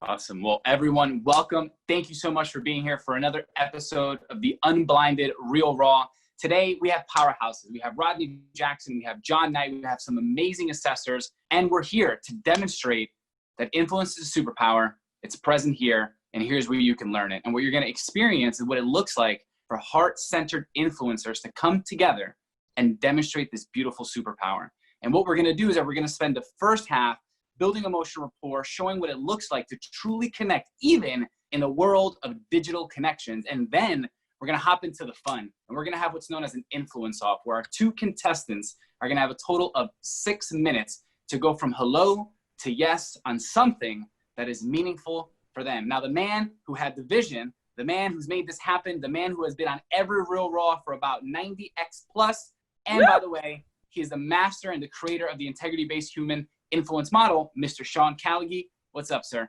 Awesome. Well, everyone, welcome. Thank you so much for being here for another episode of the Unblinded Real Raw. Today, we have powerhouses. We have Rodney Jackson, we have John Knight, we have some amazing assessors, and we're here to demonstrate that influence is a superpower. It's present here, and here's where you can learn it. And what you're going to experience is what it looks like for heart-centered influencers to come together and demonstrate this beautiful superpower. And what we're going to do is that we're going to spend the first half building emotional rapport, showing what it looks like to truly connect, even in a world of digital connections. And then we're going to hop into the fun, and we're going to have what's known as an influence off, where our two contestants are going to have a total of 6 minutes to go from hello to yes on something that is meaningful for them. Now, the man who had the vision, the man who's made this happen, the man who has been on every Real Raw for about 90x plus, and by the way, he is the master and the creator of the integrity-based human influence model, Mr. Sean Callaghy. What's up, sir?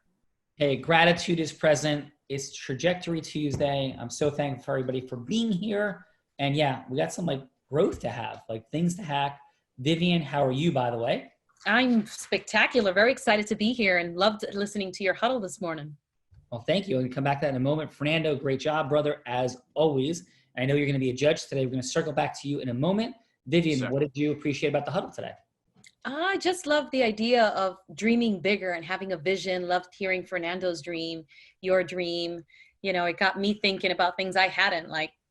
Hey, gratitude is present. It's Trajectory Tuesday. I'm so thankful for everybody for being here. And yeah, we got some growth to have, things to hack. Vivian, how are you, by the way? I'm spectacular. Very excited to be here and loved listening to your huddle this morning. Well, thank you. We'll come back to that in a moment. Fernando, great job, brother, as always. I know you're going to be a judge today. We're going to circle back to you in a moment. Vivian, What did you appreciate about the huddle today? I just love the idea of dreaming bigger and having a vision. Loved hearing Fernando's dream, your dream. You know, it got me thinking about things I hadn't.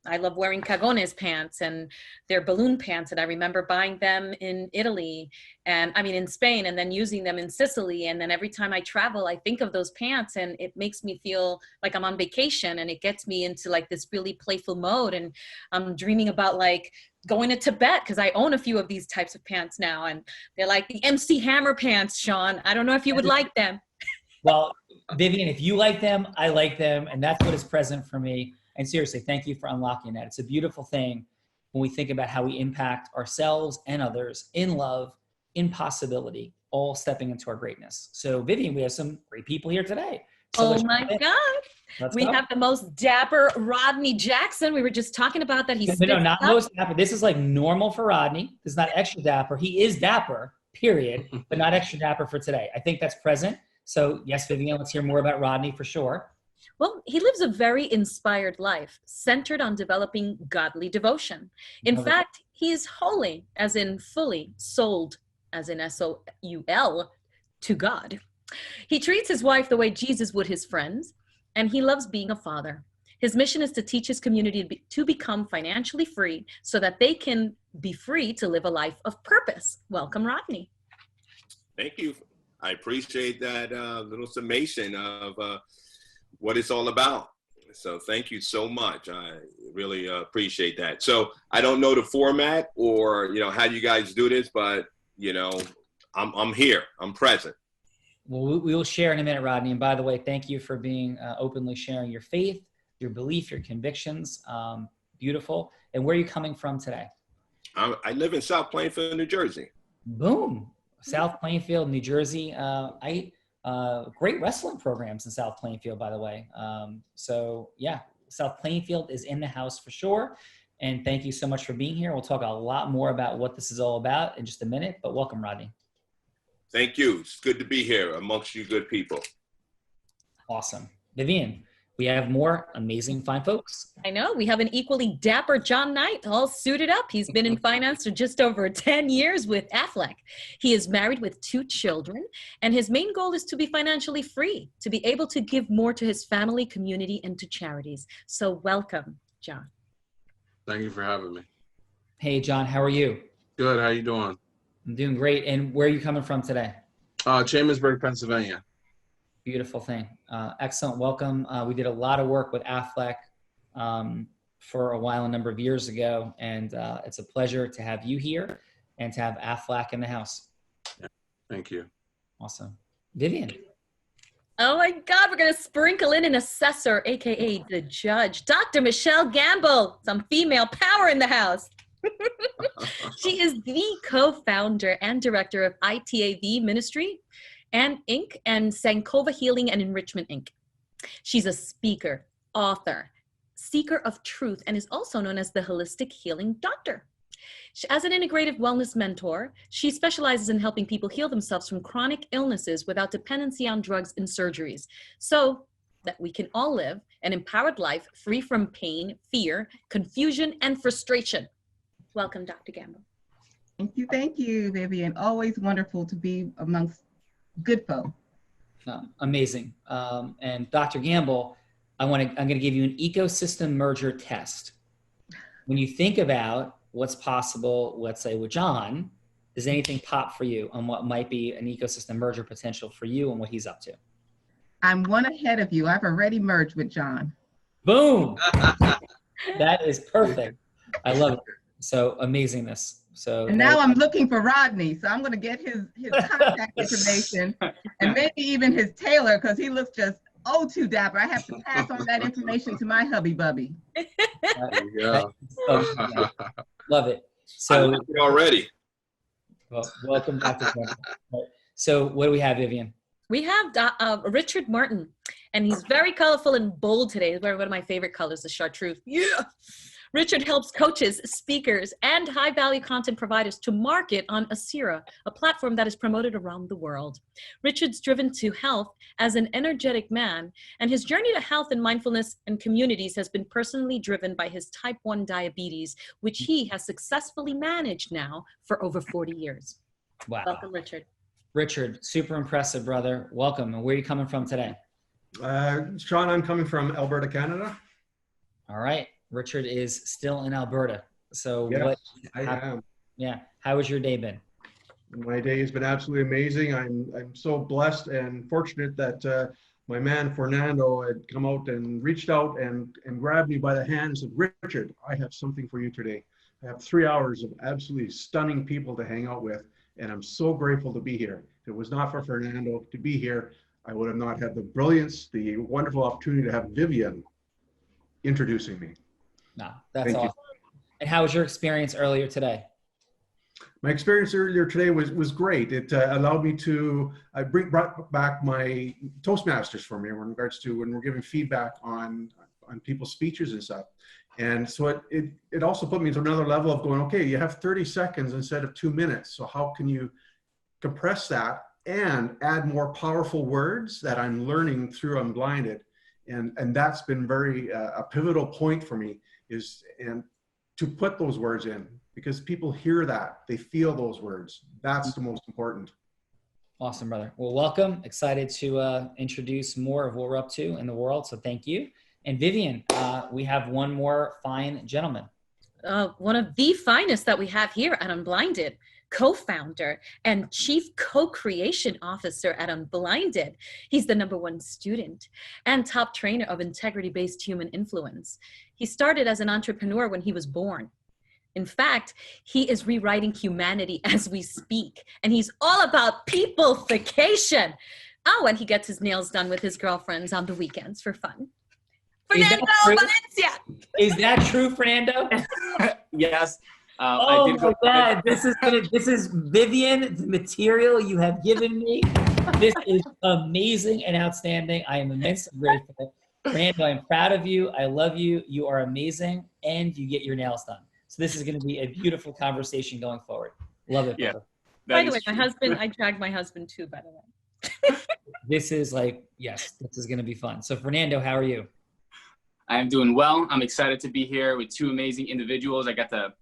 I love wearing cagones pants, and they're balloon pants, and I remember buying them in Italy and in Spain, and then using them in Sicily. And then every time I travel, I think of those pants, and it makes me feel like I'm on vacation, and it gets me into this really playful mode. And I'm dreaming about going to Tibet, because I own a few of these types of pants now, and they're like the MC Hammer pants, Sean. I don't know if you would like them. Well, Vivian, if you like them, I like them, and that's what is present for me. And seriously, thank you for unlocking that. It's a beautiful thing when we think about how we impact ourselves and others in love, in possibility, all stepping into our greatness. So Vivian, we have some great people here today. So oh my God. We have the most dapper Rodney Jackson. We were just talking about that. No, not most dapper. This is normal for Rodney. This is not extra dapper. He is dapper, period, but not extra dapper for today. I think that's present. So yes, Vivian, let's hear more about Rodney for sure. Well, he lives a very inspired life, centered on developing godly devotion. In fact, he is holy, as in fully, sold, as in S-O-U-L, to God. He treats his wife the way Jesus would his friends, and he loves being a father. His mission is to teach his community to become financially free so that they can be free to live a life of purpose. Welcome, Rodney. Thank you. I appreciate that little summation of what it's all about. So thank you so much. I really appreciate that. So I don't know the format or, how you guys do this, but, I'm here. I'm present. Well, we will share in a minute, Rodney. And by the way, thank you for being openly sharing your faith, your belief, your convictions. Beautiful. And where are you coming from today? I live in South Plainfield, New Jersey. Boom. South Plainfield, New Jersey. Great wrestling programs in South Plainfield, by the way. So yeah, South Plainfield is in the house for sure. And thank you so much for being here. We'll talk a lot more about what this is all about in just a minute, but welcome, Rodney. Thank you. It's good to be here amongst you good people. Awesome. Vivian, we have more amazing, fine folks. I know. We have an equally dapper John Knight, all suited up. He's been in finance for just over 10 years with Affleck. He is married with 2 children, and his main goal is to be financially free, to be able to give more to his family, community, and to charities. So welcome, John. Thank you for having me. Hey, John, how are you? Good. How you doing? I'm doing great. And where are you coming from today? Chambersburg, Pennsylvania. Beautiful thing. Excellent. Welcome. We did a lot of work with Affleck for a while, a number of years ago. And it's a pleasure to have you here and to have Affleck in the house. Yeah, thank you. Awesome. Vivian. Oh my God, we're going to sprinkle in an assessor, AKA the judge, Dr. Michelle Gamble. Some female power in the house. She is the co-founder and director of ITAV Ministry and Inc. and Sankova Healing and Enrichment Inc. She's a speaker, author, seeker of truth, and is also known as the Holistic Healing Doctor. As an integrative wellness mentor, she specializes in helping people heal themselves from chronic illnesses without dependency on drugs and surgeries, so that we can all live an empowered life free from pain, fear, confusion, and frustration. Welcome, Dr. Gamble. Thank you, Vivian. Always wonderful to be amongst good folk. Amazing. And Dr. Gamble, I'm going to give you an ecosystem merger test. When you think about what's possible, let's say with John, does anything pop for you on what might be an ecosystem merger potential for you and what he's up to? I'm one ahead of you. I've already merged with John. Boom. That is perfect. I love it. So amazingness. So and now I'm looking for Rodney, so I'm going to get his contact information and maybe even his tailor, because he looks just too dapper. I have to pass on that information to my hubby bubby. Yeah. Love it. I So like it already. well, welcome, Dr. Gamble. So what do we have, Vivian? We have Richard Martin, and he's very colorful and bold today. He's wearing one of my favorite colors, the chartreuse. Yeah. Richard helps coaches, speakers, and high-value content providers to market on Asira, a platform that is promoted around the world. Richard's driven to health as an energetic man, and his journey to health and mindfulness and communities has been personally driven by his type 1 diabetes, which he has successfully managed now for over 40 years. Wow. Welcome, Richard. Richard, super impressive, brother. Welcome. And where are you coming from today? Sean, I'm coming from Alberta, Canada. All right. Richard is still in Alberta. So Yes, I am. Yeah. How has your day been? My day has been absolutely amazing. I'm so blessed and fortunate that my man Fernando had come out and reached out and grabbed me by the hand and said, Richard, I have something for you today. I have 3 hours of absolutely stunning people to hang out with, and I'm so grateful to be here. If it was not for Fernando to be here, I would have not had the brilliance, the wonderful opportunity to have Vivian introducing me. No, that's Thank you. awesome. And how was your experience earlier today? My experience earlier today was great. It allowed me to brought back my Toastmasters for me in regards to when we're giving feedback on people's speeches and stuff. And so it also put me to another level of going, okay, you have 30 seconds instead of 2 minutes. So how can you compress that and add more powerful words that I'm learning through Unblinded? And that's been very a pivotal point for me, and to put those words in, because people hear that, they feel those words. That's the most important. Awesome, brother. Well, welcome. Excited to introduce more of what we're up to in the world. So thank you. And Vivian, we have one more fine gentleman. One of the finest that we have here at Unblinded, co-founder and chief co-creation officer at Unblinded. He's the #1 student and top trainer of integrity-based human influence. He started as an entrepreneur when he was born. In fact, he is rewriting humanity as we speak, and he's all about peopleification. Oh, and he gets his nails done with his girlfriends on the weekends for fun. Fernando Valencia. Is that true, Fernando? Yes. Oh my God! This is Vivian. The material you have given me. This is amazing and outstanding. I am immensely grateful. Fernando, I'm proud of you. I love you. You are amazing, and you get your nails done. So this is going to be a beautiful conversation going forward. Love it. Yeah. Brother. By the way, my husband, I dragged my husband too, by the way. This is yes, this is going to be fun. So Fernando, how are you? I am doing well. I'm excited to be here with two amazing individuals. I got the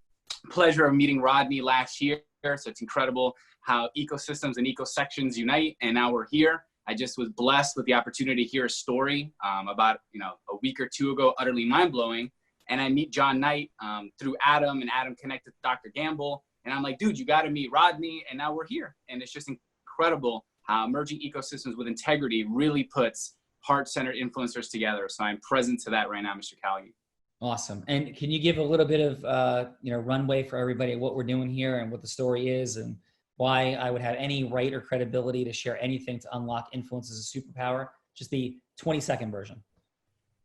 pleasure of meeting Rodney last year, so it's incredible how ecosystems and ecosections unite, and now we're here. I just was blessed with the opportunity to hear a story about a week or two ago, utterly mind-blowing, and I meet John Knight through Adam, and Adam connected with Dr. Gamble, and I'm like, dude, you got to meet Rodney, and now we're here, and it's just incredible how merging ecosystems with integrity really puts heart-centered influencers together. So I'm present to that right now, Mr. Calgie. Awesome. And can you give a little bit of runway for everybody what we're doing here and what the story is and why I would have any right or credibility to share anything to unlock influence as a superpower? Just the 20-second version.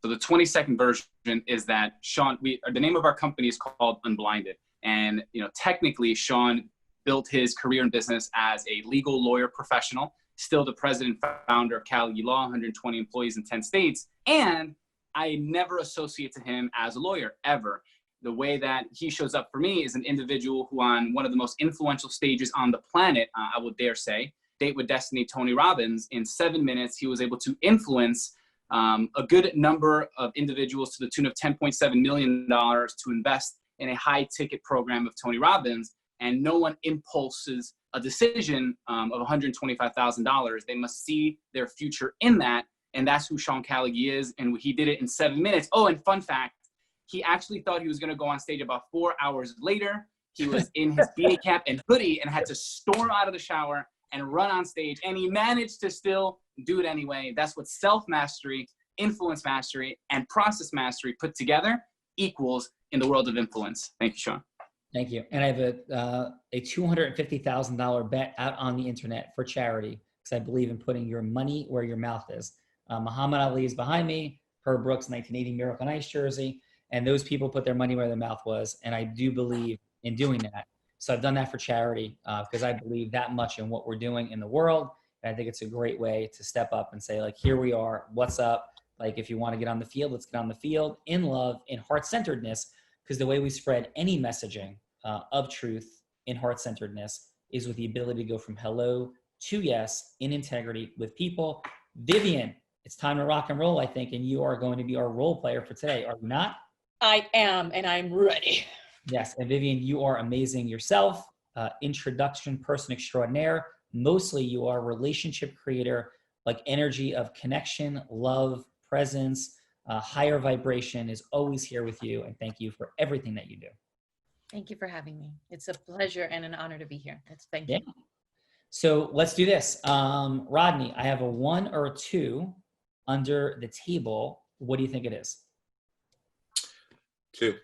So the 20-second version is that Sean, the name of our company is called Unblinded. And technically Sean built his career in business as a legal lawyer professional, still the president and founder of Calgie Law, 120 employees in 10 states. And I never associate to him as a lawyer, ever. the way that he shows up for me is an individual who on one of the most influential stages on the planet, I would dare say, Date with Destiny, Tony Robbins, in 7 minutes, he was able to influence a good number of individuals to the tune of $10.7 million to invest in a high ticket program of Tony Robbins. And no one impulses a decision of $125,000. They must see their future in that. And that's who Sean Callagy is. And he did it in 7 minutes. Oh, and fun fact, he actually thought he was going to go on stage about 4 hours later. He was in his beanie cap and hoodie and had to storm out of the shower and run on stage. And he managed to still do it anyway. That's what self-mastery, influence mastery, and process mastery put together equals in the world of influence. Thank you, Sean. Thank you. And I have a $250,000 bet out on the internet for charity because I believe in putting your money where your mouth is. Muhammad Ali is behind me, Herb Brooks, 1980 Miracle on Ice jersey. And those people put their money where their mouth was. And I do believe in doing that. So I've done that for charity because I believe that much in what we're doing in the world. And I think it's a great way to step up and say, like, here we are, what's up? Like, if you want to get on the field, let's get on the field in love, in heart-centeredness, because the way we spread any messaging of truth in heart-centeredness is with the ability to go from hello to yes in integrity with people. Vivian, it's time to rock and roll, I think, and you are going to be our role player for today, are you not? I am, and I'm ready. Yes, and Vivian, you are amazing yourself. Introduction person extraordinaire. Mostly you are a relationship creator, like energy of connection, love, presence, higher vibration is always here with you. And thank you for everything that you do. Thank you for having me. It's a pleasure and an honor to be here. Thank you. Yeah. So let's do this. Rodney, I have a 1 or a 2 under the table. What do you think it is? 2.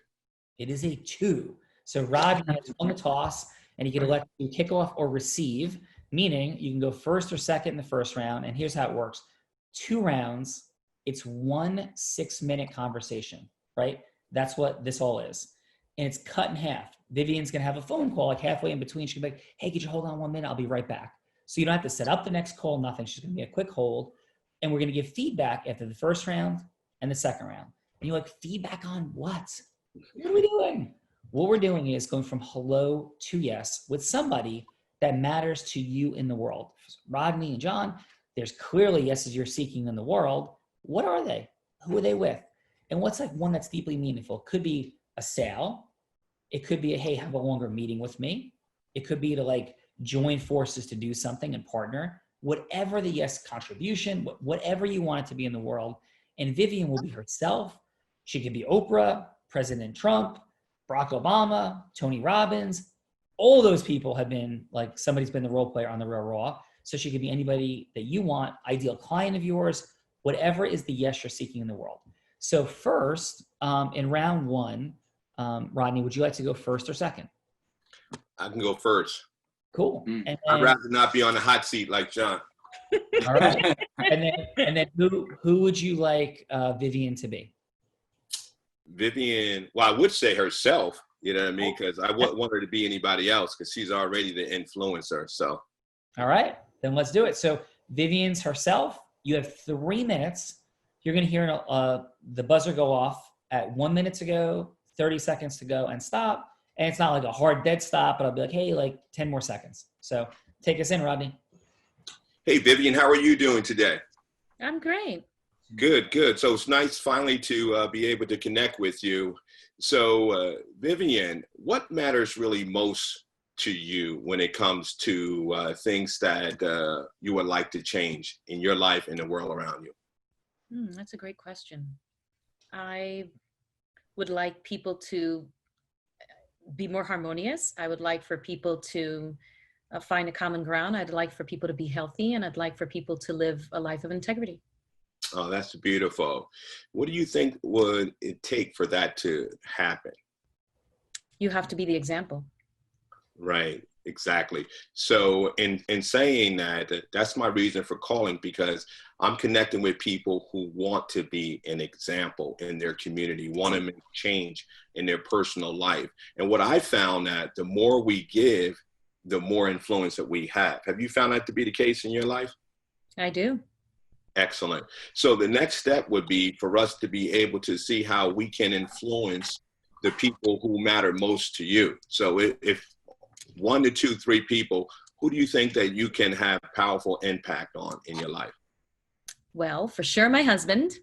It is a 2. So Rodney has won the toss, and he can elect to kick off or receive, meaning you can go first or second in the first round. And here's how it works. 2 rounds, it's 1 6-minute conversation, right? That's what this all is. And it's cut in half. Vivian's going to have a phone call like halfway in between. She'll be like, hey, could you hold on 1 minute? I'll be right back. So you don't have to set up the next call, nothing. She's going to be a quick hold. And we're going to give feedback after the first round and the second round. And you're like, feedback on what? What are we doing? What we're doing is going from hello to yes with somebody that matters to you in the world. Rodney and John, there's clearly yeses you're seeking in the world. What are they? Who are they with? And what's like one that's deeply meaningful? Could be a sale. It could be a, hey, have a longer meeting with me. It could be to like join forces to do something and partner. Whatever the yes contribution, whatever you want it to be in the world. And Vivian will be herself. She could be Oprah, President Trump, Barack Obama, Tony Robbins. All those people have been like, somebody's been the role player on The Real Raw. So she could be anybody that you want, ideal client of yours, whatever is the yes you're seeking in the world. So first, in round 1, Rodney, would you like to go first or second? I can go first. Cool. And then, I'd rather not be on the hot seat like John. all right. And then who would you like Vivian to be? Vivian, well, I would say herself, you know what I mean? Because I wouldn't want her to be anybody else because she's already the influencer. So, all right, then let's do it. So Vivian's herself. You have 3 minutes. You're going to hear the buzzer go off at 1 minute to go, 30 seconds to go, and stop. And it's not like a hard dead stop, but I'll be like, hey, like 10 more seconds. So take us in, Rodney. hey, Vivian, how are you doing today? I'm great. Good, good. So it's nice finally to be able to connect with you. So Vivian, what matters really most to you when it comes to things that you would like to change in your life and the world around you? That's a great question. I would like people to be more harmonious. I would like for people to find a common ground. I'd like for people to be healthy, and I'd like for people to live a life of integrity. Oh, that's beautiful. What do you think would it take for that to happen? You have to be the example. Right, exactly. So in saying that, that's my reason for calling, because I'm connecting with people who want to be an example in their community, want to make change in their personal life. And what I found that the more we give, the more influence that we have. Have you found that to be the case in your life? I do. Excellent. So the next step would be for us to be able to see how we can influence the people who matter most to you. So if 1 to 2, 3 people, who do you think that you can have powerful impact on in your life? Well, for sure, my husband.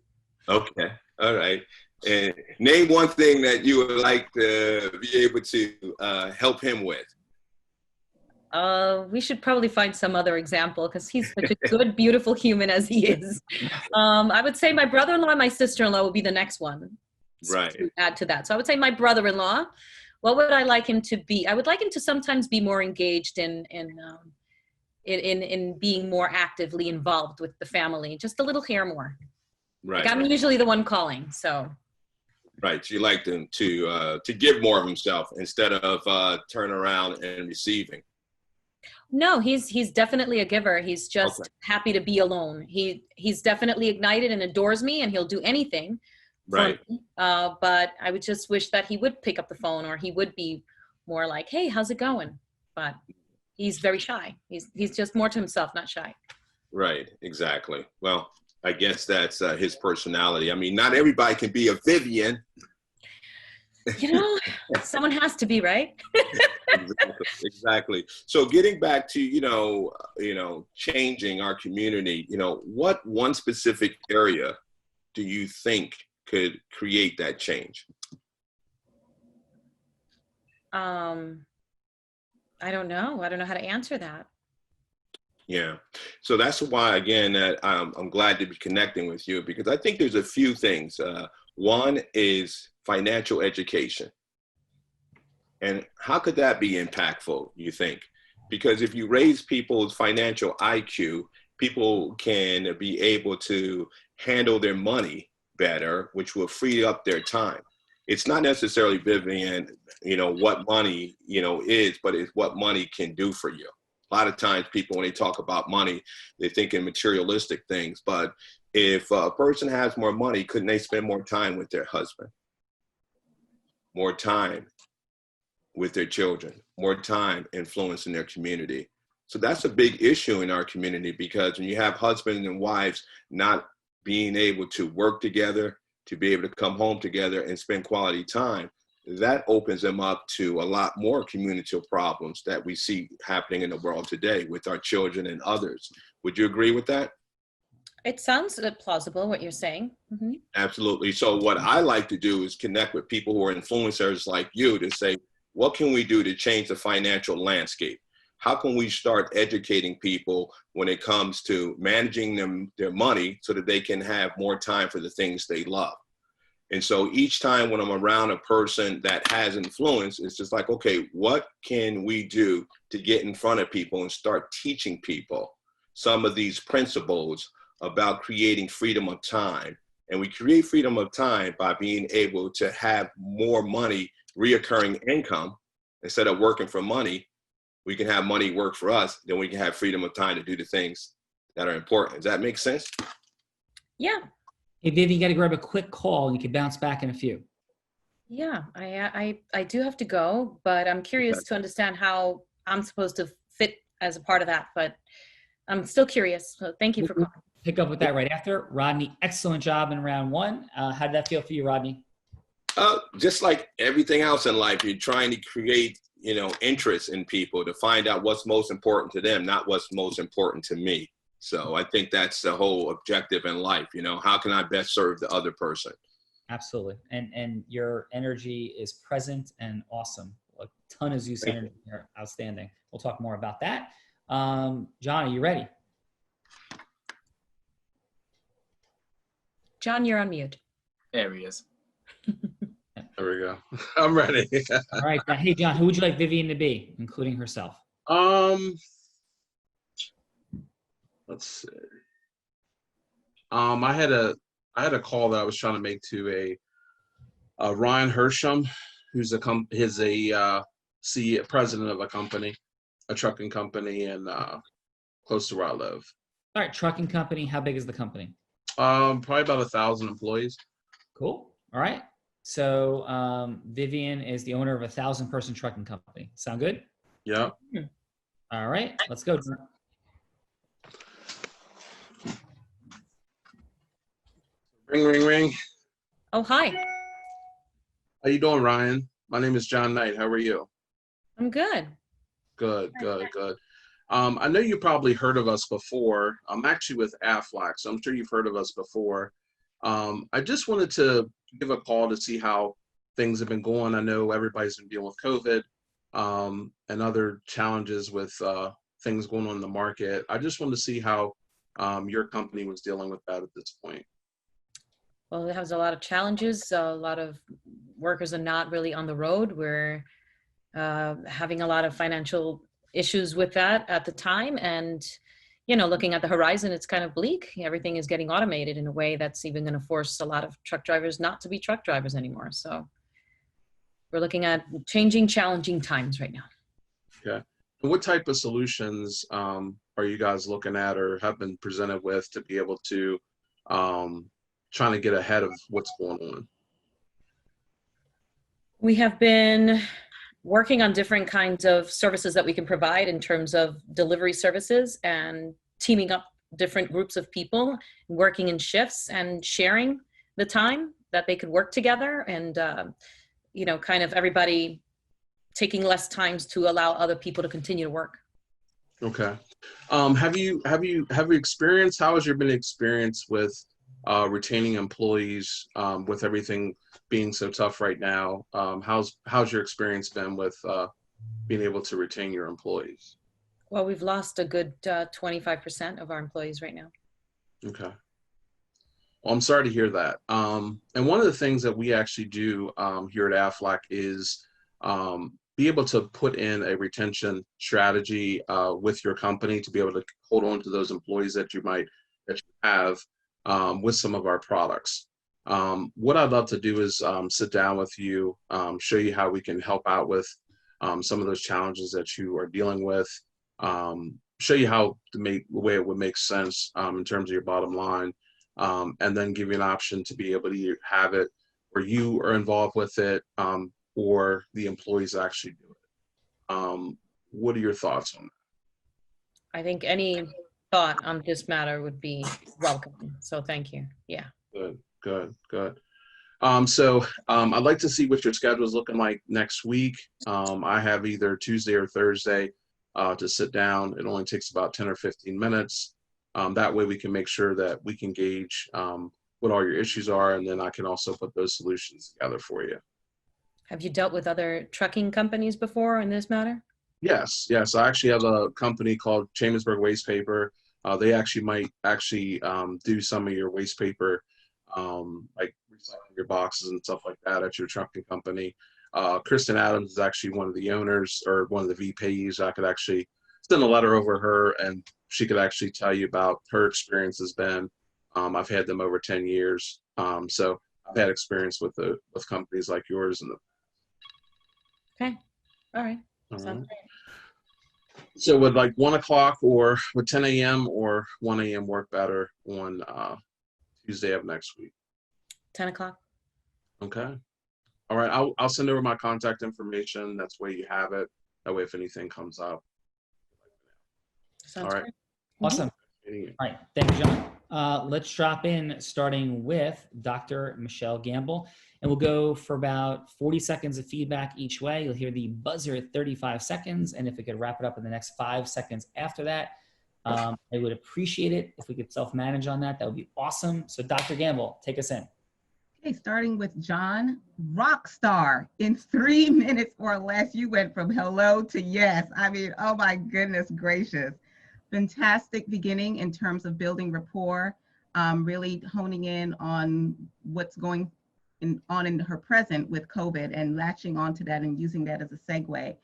Okay. All right. And name one thing that you would like to be able to help him with. We should probably find some other example because he's such a good, beautiful human as he is. I would say my brother-in-law and my sister-in-law would be the next one. Right. To add to that. So I would say my brother-in-law. What would I like him to be? I would like him to sometimes be more engaged in being more actively involved with the family. Just a little hair more. Right. Like I'm usually the one calling, so. Right. So you like them to give more of himself instead of turn around and receiving. No, he's definitely a giver. He's just happy to be alone. He's definitely ignited and adores me, and he'll do anything. Right. But I would just wish that he would pick up the phone, or he would be more like, "Hey, how's it going?" But he's very shy. He's just more to himself, not shy. Right. Exactly. Well, I guess that's his personality. I mean, not everybody can be a Vivian. You know, someone has to be, right? Exactly. So getting back to, changing our community, what one specific area do you think could create that change? I don't know. I don't know how to answer that. Yeah. So that's why, again, that I'm glad to be connecting with you, because I think there's a few things. One is financial education. And how could that be impactful, you think? Because if you raise people's financial IQ, people can be able to handle their money better, which will free up their time. It's not necessarily, Vivian, what money, is, but it's what money can do for you. A lot of times people, when they talk about money, they think in materialistic things. But if a person has more money, couldn't they spend more time with their husband? More time with their children, more time influencing their community. So that's a big issue in our community, because when you have husbands and wives not being able to work together, to be able to come home together and spend quality time, that opens them up to a lot more communal problems that we see happening in the world today with our children and others. Would you agree with that? It sounds plausible what you're saying. Mm-hmm. Absolutely. So what I like to do is connect with people who are influencers like you to say, what can we do to change the financial landscape? How can we start educating people when it comes to managing their money so that they can have more time for the things they love? And so each time when I'm around a person that has influence, it's just like, okay, what can we do to get in front of people and start teaching people some of these principles about creating freedom of time? And we create freedom of time by being able to have more money, reoccurring income. Instead of working for money, we can have money work for us. Then we can have freedom of time to do the things that are important. Does that make sense? Yeah. Hey, Vivi, you got to grab a quick call and you can bounce back in a few. Yeah, I do have to go, but I'm curious to understand how I'm supposed to fit as a part of that, but I'm still curious. So thank you for calling. Pick up with that right after. Rodney, excellent job in round one. How did that feel for you, Rodney? Just like everything else in life, you're trying to create, interest in people to find out what's most important to them, not what's most important to me. So I think that's the whole objective in life. How can I best serve the other person? Absolutely. And your energy is present and awesome. A ton of Zeus energy here. Outstanding. We'll talk more about that. John, are you ready? John, you're on mute. There he is. There we go. I'm ready. All right. Hey, John, who would you like Vivian to be, including herself? Let's see. I had a call that I was trying to make to a Ryan Hersham, who's a CEO, president of a company, a trucking company, and close to where I live. All right, trucking company. How big is the company? Probably about 1,000 employees. Cool. All right. So Vivian is the owner of a 1,000-person trucking company. Sound good? Yeah. All right. Let's go. Ring, ring, ring. Oh, hi. How you doing, Ryan? My name is John Knight. How are you? I'm good. Good, good, good. I know you probably heard of us before. I'm actually with Aflac, so I'm sure you've heard of us before. I just wanted to give a call to see how things have been going. I know everybody's been dealing with COVID and other challenges with things going on in the market. I just wanted to see how your company was dealing with that at this point. Well, it has a lot of challenges. A lot of workers are not really on the road. We're having a lot of financial issues with that at the time. And, you know, looking at the horizon, it's kind of bleak. Everything is getting automated in a way that's even going to force a lot of truck drivers not to be truck drivers anymore. So we're looking at changing, challenging times right now. Okay. And what type of solutions are you guys looking at or have been presented with to be able to trying to get ahead of what's going on? We have been working on different kinds of services that we can provide in terms of delivery services and teaming up different groups of people, working in shifts and sharing the time that they could work together, and you know, kind of everybody taking less times to allow other people to continue to work. Okay. Have you experienced, how has your been experience with retaining employees with everything being so tough right now? How's your experience been with being able to retain your employees? Well, we've lost a good 25% of our employees right now. Okay. Well, I'm sorry to hear that. And one of the things that we actually do here at Aflac is be able to put in a retention strategy with your company to be able to hold on to those employees that you have with some of our products. What I'd love to do is sit down with you, show you how we can help out with some of those challenges that you are dealing with, show you how to make the way it would make sense in terms of your bottom line, and then give you an option to be able to have it where you are involved with it or the employees actually do it. What are your thoughts on that? I think any thought on this matter would be welcome. So thank you. Yeah. Good, good, good. So I'd like to see what your schedule is looking like next week. I have either Tuesday or Thursday to sit down. It only takes about 10 or 15 minutes. That way we can make sure that we can gauge what all your issues are, and then I can also put those solutions together for you. Have you dealt with other trucking companies before in this matter? Yes, yes. I actually have a company called Chambersburg Waste Paper. They actually might do some of your waste paper, like recycling your boxes and stuff like that at your trucking company. Kristen Adams is actually one of the owners or one of the VPs. I could actually send a letter over her and she could actually tell you about her experience has been. I've had them over 10 years. So I've had experience with companies like yours. Okay. All right. Sounds great. So would like 1 o'clock or would 10 a.m. or 1 a.m. work better on Tuesday of next week? 10 o'clock. Okay. All right. I'll send over my contact information. That's where you have it. That way, if anything comes up. Sounds all right. great. Awesome. All right. Thank you, John. Let's drop in starting with Dr. Michelle Gamble. And we'll go for about 40 seconds of feedback each way. You'll hear the buzzer at 35 seconds. And if we could wrap it up in the next 5 seconds after that, I would appreciate it if we could self-manage on that. That would be awesome. So Dr. Gamble, take us in. Okay, starting with John, rock star. In 3 minutes or less, you went from hello to yes. I mean, oh my goodness gracious. Fantastic beginning in terms of building rapport, really honing in on what's going on in her present with COVID and latching onto that and using that as a segue.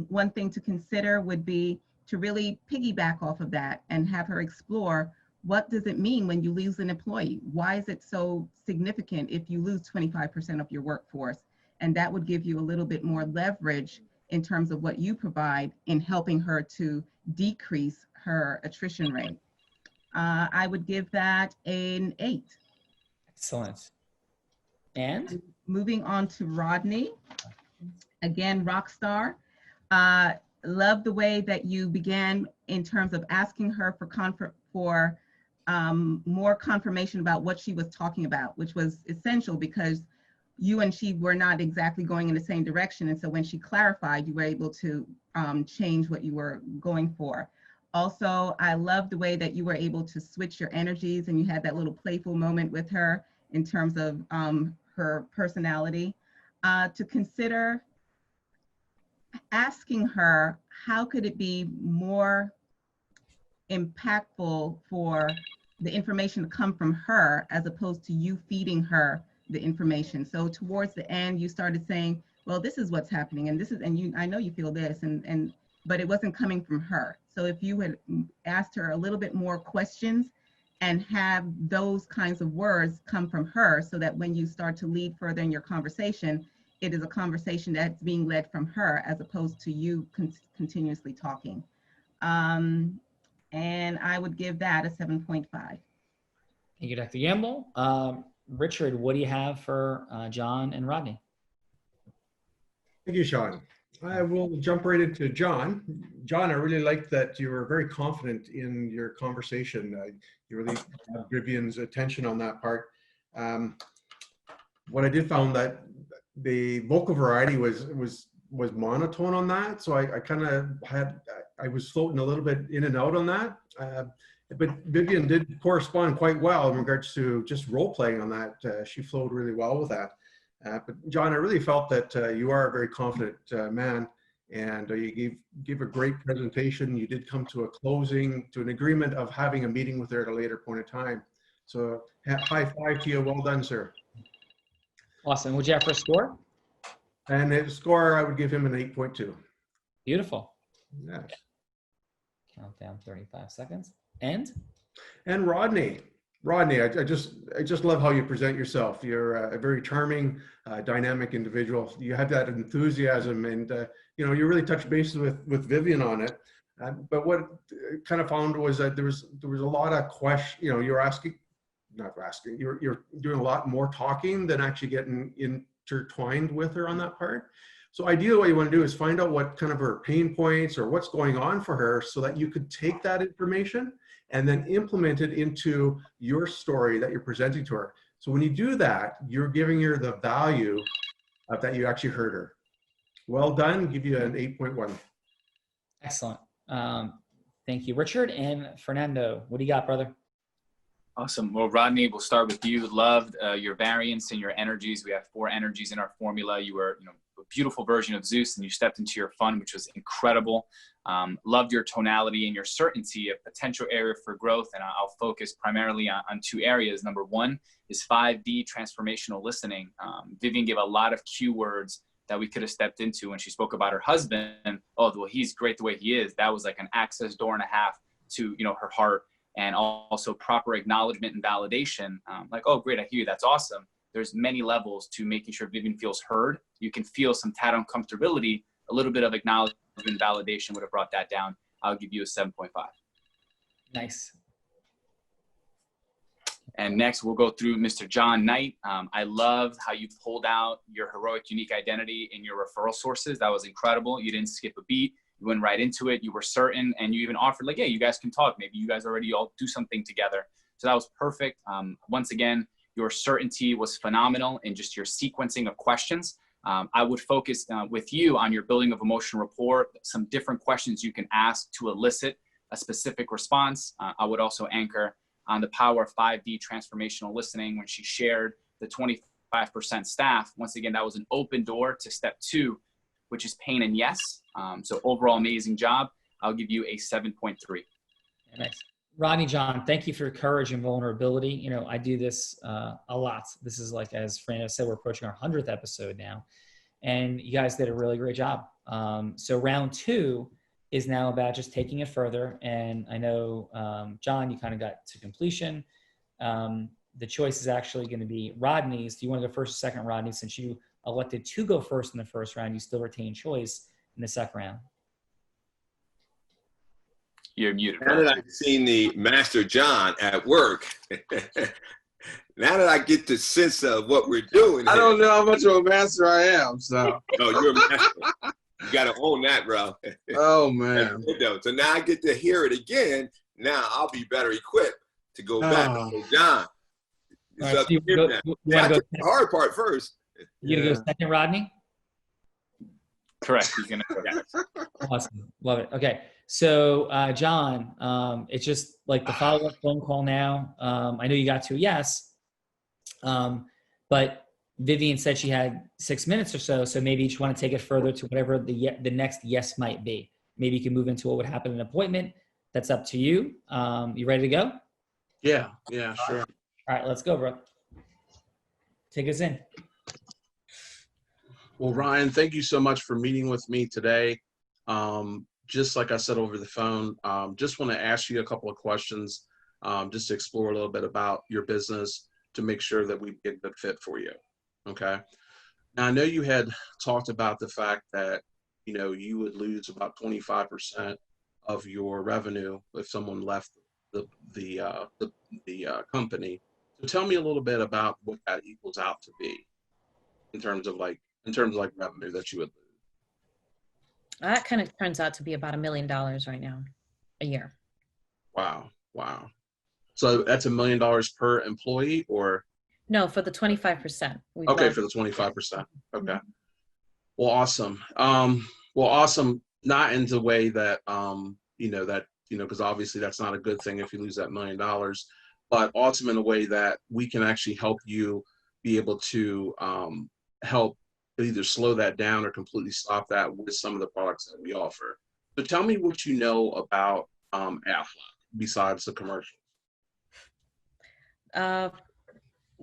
One thing to consider would be to really piggyback off of that and have her explore, what does it mean when you lose an employee? Why is it so significant if you lose 25% of your workforce? And that would give you a little bit more leverage in terms of what you provide in helping her to decrease her attrition rate. I would give that an 8. Excellent. And moving on to Rodney, again, rock star. Love the way that you began in terms of asking her for more confirmation about what she was talking about, which was essential because you and she were not exactly going in the same direction. And so when she clarified, you were able to change what you were going for. Also, I love the way that you were able to switch your energies and you had that little playful moment with her in terms of her personality. To consider asking her, how could it be more impactful for the information to come from her as opposed to you feeding her the information. So towards the end, you started saying, well, this is what's happening, and this is, and you, I know you feel this, but it wasn't coming from her. So if you had asked her a little bit more questions and have those kinds of words come from her, so that when you start to lead further in your conversation, it is a conversation that's being led from her as opposed to you continuously talking. And I would give that a 7.5. Thank you, Dr. Gamble. Richard, what do you have for John and Rodney? Thank you, Sean. I will jump right into John. John, I really liked that you were very confident in your conversation. You really had Vivian's attention on that part. What I did found that the vocal variety was monotone on that, so I kind of I was floating a little bit in and out on that. But Vivian did correspond quite well in regards to just role playing on that. She flowed really well with that. But John, I really felt that you are a very confident man, and you gave a great presentation. You did come to a closing, to an agreement of having a meeting with her at a later point in time. So high five to you. Well done, sir. Awesome. What'd you have for a score? And his score, I would give him an 8.2. Beautiful. Yes. Count down 35 seconds. And Rodney, I just love how you present yourself. You're a very charming, dynamic individual. You have that enthusiasm, and you know, you really touched bases with Vivian on it. But what I kind of found was that there was a lot of questions. You know, you're doing a lot more talking than actually getting intertwined with her on that part. So ideally, what you want to do is find out what kind of her pain points or what's going on for her, so that you could take that information and then implement it into your story that you're presenting to her. So when you do that, you're giving her the value of that you actually heard her. Well done. Give you an 8.1. excellent. Thank you, Richard. And Fernando, what do you got, brother? Awesome. Well, Rodney, we'll start with you. Loved your variance and your energies. We have 4 energies in our formula. You were, a beautiful version of Zeus, and you stepped into your fun, which was incredible. Loved your tonality and your certainty of potential area for growth. And I'll focus primarily on 2 areas. Number 1 is 5D transformational listening. Vivian gave a lot of keywords that we could have stepped into when she spoke about her husband. Oh, well, he's great the way he is. That was like an access door and a half to, her heart. And also proper acknowledgement and validation. Like, oh, great, I hear you. That's awesome. There's many levels to making sure Vivian feels heard. You can feel some tad uncomfortability. A little bit of acknowledgement and validation would have brought that down. I'll give you a 7.5. Nice. And next, we'll go through Mr. John Knight. I loved how you pulled out your heroic, unique identity in your referral sources. That was incredible. You didn't skip a beat. You went right into it. You were certain, and you even offered, like, yeah, you guys can talk. Maybe you guys already all do something together. So that was perfect. Once again, your certainty was phenomenal in just your sequencing of questions. I would focus with you on your building of emotional rapport, some different questions you can ask to elicit a specific response. I would also anchor on the power of 5D transformational listening when she shared the 25% staff. Once again, that was an open door to step 2, which is pain and yes. So overall, amazing job. I'll give you a 7.3. Nice. Rodney, John, thank you for your courage and vulnerability. I do this a lot. This is, like, as Fernando said, we're approaching our 100th episode now, and you guys did a really great job. So round 2 is now about just taking it further. And I know, John, you kind of got to completion. The choice is actually going to be Rodney's. Do you want to go first or second, Rodney? Since you elected to go first in the first round, you still retain choice in the second round. You're muted. Now that I've seen the Master John at work, now that I get the sense of what we're doing, I don't know how much of a master I am. So no, you're a master. You got to own that, bro. Oh man. So now I get to hear it again. Now I'll be better equipped to go back. So John, All right, Steve, the hard part first. You gonna go second, Rodney? Correct. He's gonna. Yeah. Awesome. Love it. Okay. So, John, it's just like the follow-up phone call now. I know you got to a yes, but Vivian said she had 6 minutes or so. So maybe you just want to take it further to whatever the next yes might be. Maybe you can move into what would happen in an appointment. That's up to you. You ready to go? Yeah, sure. All right, let's go, bro. Take us in. Well, Ryan, thank you so much for meeting with me today. Just like I said over the phone, just want to ask you a couple of questions, just to explore a little bit about your business to make sure that we get a good fit for you. Okay. Now, I know you had talked about the fact that, you know, you would lose about 25% of your revenue if someone left the company. So tell me a little bit about what that equals out to be in terms of revenue that you would lose. That kind of turns out to be about $1 million right now, a year. Wow. So that's $1 million per employee, or? No, for the 25%. Okay, for the 25%. Okay. Well, awesome. Awesome. Not in the way that, because obviously that's not a good thing if you lose that $1 million, but awesome in a way that we can actually help you be able to help either slow that down or completely stop that with some of the products that we offer. So tell me what you know about Aflac besides the commercial.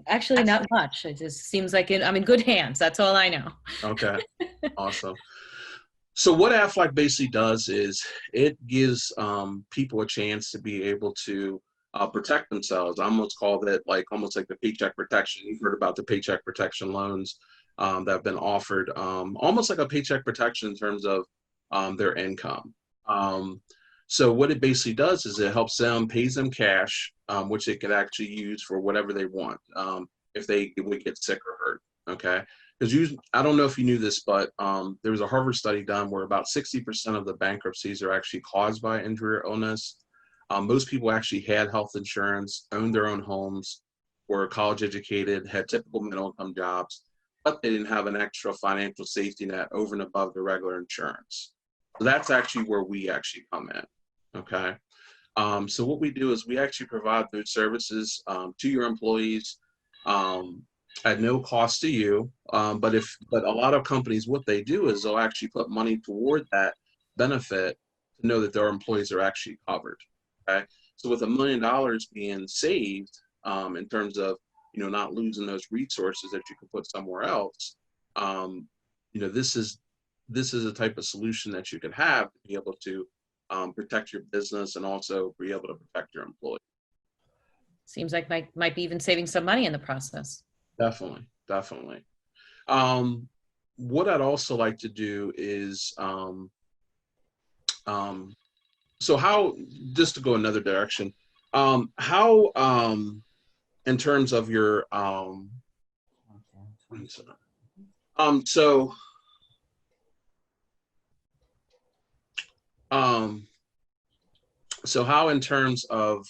Actually, not much. It just seems like I'm in good hands. That's all I know. Okay, awesome. So what Aflac basically does is it gives people a chance to be able to protect themselves. I almost called it almost like the paycheck protection. You've heard about the paycheck protection loans that have been offered, almost like a paycheck protection in terms of their income. So what it basically does is it helps them, pays them cash, which they could actually use for whatever they want if they would get sick or hurt. Okay. Because I don't know if you knew this, but there was a Harvard study done where about 60% of the bankruptcies are actually caused by injury or illness. Most people actually had health insurance, owned their own homes, were college educated, had typical middle income jobs, but they didn't have an extra financial safety net over and above the regular insurance. So that's actually where we actually come in. Okay. So what we do is we actually provide those services to your employees at no cost to you. But a lot of companies, what they do is they'll actually put money toward that benefit to know that their employees are actually covered. Okay. So with $1 million being saved in terms of, not losing those resources that you can put somewhere else, this is a type of solution that you could have to be able to protect your business and also be able to protect your employees. Seems like might be even saving some money in the process. Definitely. What I'd also like to do is, so how, just to go another direction, how, in terms of your, so how in terms of,